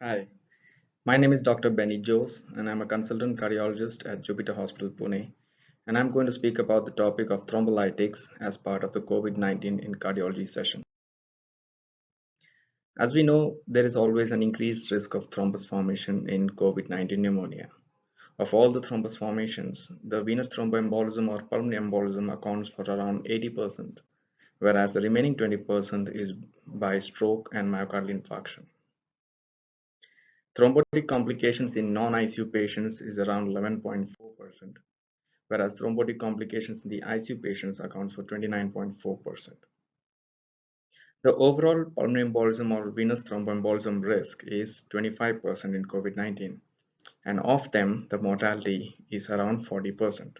Hi, my name is Dr. Benny Jose, and I'm a consultant cardiologist at Jupiter Hospital, Pune. And I'm going to speak about the topic of thrombolytics as part of the COVID 19 in cardiology session. As we know, there is always an increased risk of thrombus formation in COVID 19 pneumonia. Of all the thrombus formations, the venous thromboembolism or pulmonary embolism accounts for around 80%, whereas the remaining 20% is by stroke and myocardial infarction. Thrombotic complications in non-ICU patients is around 11.4%, whereas thrombotic complications in the ICU patients accounts for 29.4%. The overall pulmonary embolism or venous thromboembolism risk is 25% in COVID-19, and of them, the mortality is around 40%.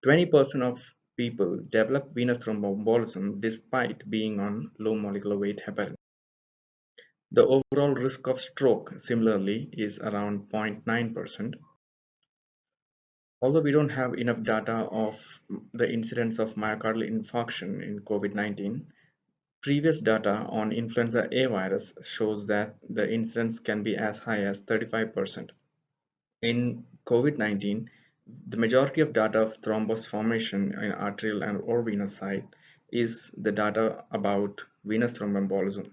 20% of people develop venous thromboembolism despite being on low molecular weight heparin. The overall risk of stroke, similarly, is around 0.9%. Although we don't have enough data of the incidence of myocardial infarction in COVID-19, previous data on influenza A virus shows that the incidence can be as high as 35%. In COVID-19, the majority of data of thrombus formation in arterial and or venous site is the data about venous thromboembolism,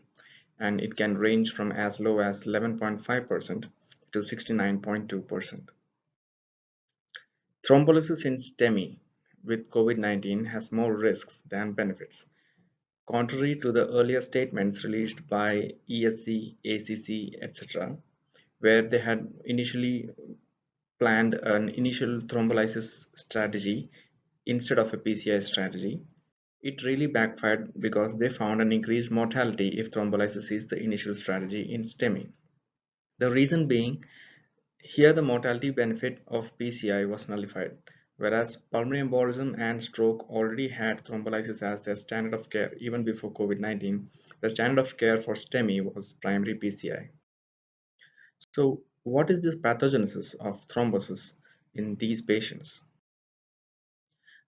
and it can range from as low as 11.5% to 69.2%. Thrombolysis in STEMI with COVID-19 has more risks than benefits. Contrary to the earlier statements released by ESC, ACC, etc., where they had initially planned an initial thrombolysis strategy instead of a PCI strategy, it really backfired because they found an increased mortality if thrombolysis is the initial strategy in STEMI. The reason being, here the mortality benefit of PCI was nullified, whereas pulmonary embolism and stroke already had thrombolysis as their standard of care even before COVID-19. The standard of care for STEMI was primary PCI. So what is this pathogenesis of thrombosis in these patients?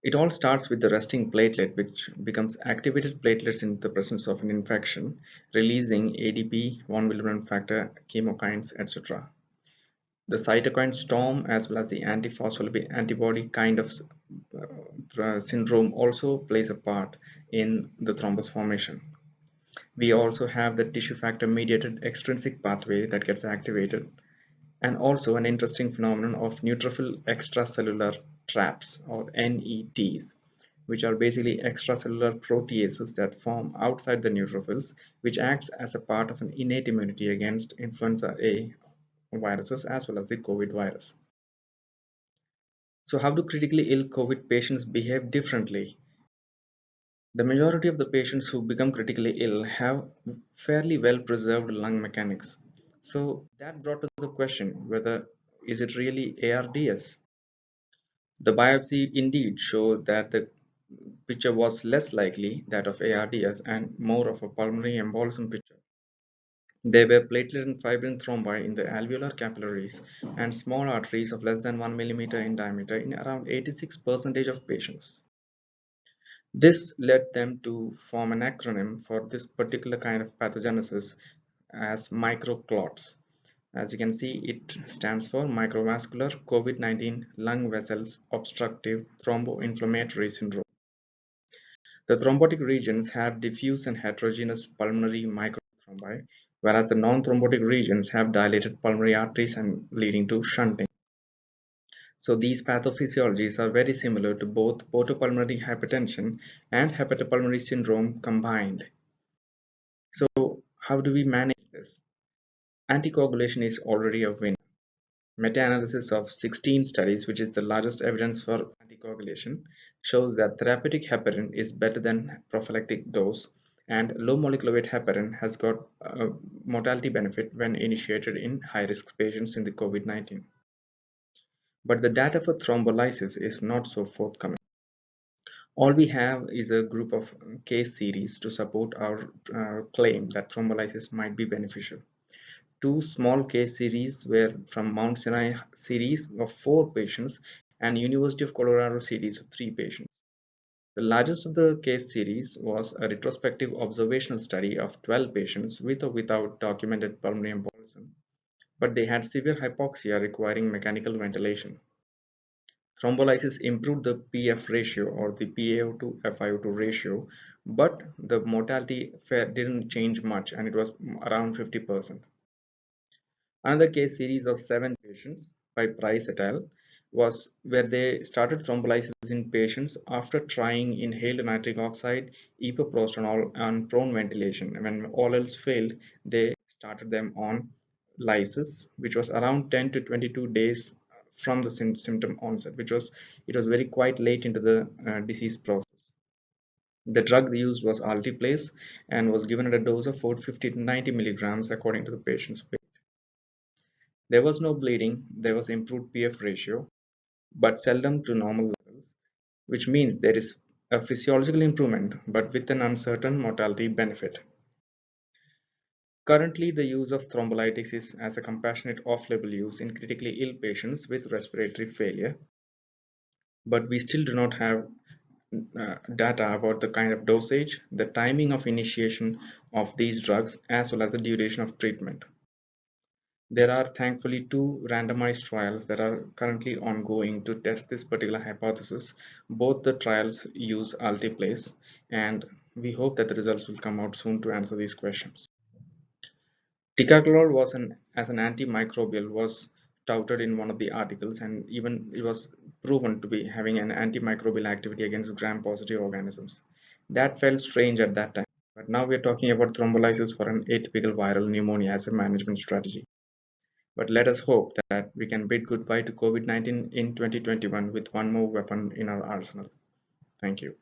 It all starts with the resting platelet, which becomes activated platelets in the presence of an infection, releasing ADP, von Willebrand factor, chemokines, etc. The cytokine storm as well as the antiphospholipid antibody kind of syndrome also plays a part in the thrombus formation. We also have the tissue factor mediated extrinsic pathway that gets activated, and also an interesting phenomenon of neutrophil extracellular traps or NETs, which are basically extracellular proteases that form outside the neutrophils, which acts as a part of an innate immunity against influenza A viruses as well as the COVID virus. So how do critically ill COVID patients behave differently? The majority of the patients who become critically ill have fairly well preserved lung mechanics. So that brought to the question whether is it really ARDS? The biopsy indeed showed that the picture was less likely that of ARDS and more of a pulmonary embolism picture. There were platelet and fibrin thrombi in the alveolar capillaries and small arteries of less than 1 millimeter in diameter in around 86% of patients. This led them to form an acronym for this particular kind of pathogenesis as microclots. As you can see, it stands for microvascular COVID-19 lung vessels obstructive thromboinflammatory syndrome. The thrombotic regions have diffuse and heterogeneous pulmonary microthrombi, whereas the non-thrombotic regions have dilated pulmonary arteries and leading to shunting. So these pathophysiologies are very similar to both portopulmonary hypertension and hepatopulmonary syndrome combined. So how do we manage this? Anticoagulation is already a win. Meta-analysis of 16 studies, which is the largest evidence for anticoagulation, shows that therapeutic heparin is better than prophylactic dose, and low molecular weight heparin has got a mortality benefit when initiated in high-risk patients in the COVID-19. But the data for thrombolysis is not so forthcoming. All we have is a group of case series to support our claim that thrombolysis might be beneficial. Two small case series were from Mount Sinai series of 4 patients and University of Colorado series of 3 patients. The The largest of the case series was a retrospective observational study of 12 patients with or without documented pulmonary embolism, but they had severe hypoxia requiring mechanical ventilation. Thrombolysis improved the PF ratio or the PaO to FiO2 ratio, but the mortality didn't change much and it was around 50%. Another case series of 7 patients by Price et al. Was where they started thrombolysis in patients after trying inhaled nitric oxide, epoprostenol, and prone ventilation. When all else failed, they started them on lysis, which was around 10 to 22 days from the symptom onset, it was very quite late into the disease process. The drug used was Altiplase and was given at a dose of 450 to 90 milligrams according to the patient's weight. There was no bleeding, there was improved PF ratio, but seldom to normal levels, which means there is a physiological improvement but with an uncertain mortality benefit. Currently, the use of thrombolytics is as a compassionate off-label use in critically ill patients with respiratory failure, but we still do not have data about the kind of dosage, the timing of initiation of these drugs, as well as the duration of treatment. There are thankfully 2 randomized trials that are currently ongoing to test this particular hypothesis. Both the trials use Altiplase, and we hope that the results will come out soon to answer these questions. Ticagrelor as an antimicrobial was touted in one of the articles, and even it was proven to be having an antimicrobial activity against gram-positive organisms. That felt strange at that time, but now we're talking about thrombolysis for an atypical viral pneumonia as a management strategy. But let us hope that we can bid goodbye to COVID-19 in 2021 with one more weapon in our arsenal. Thank you.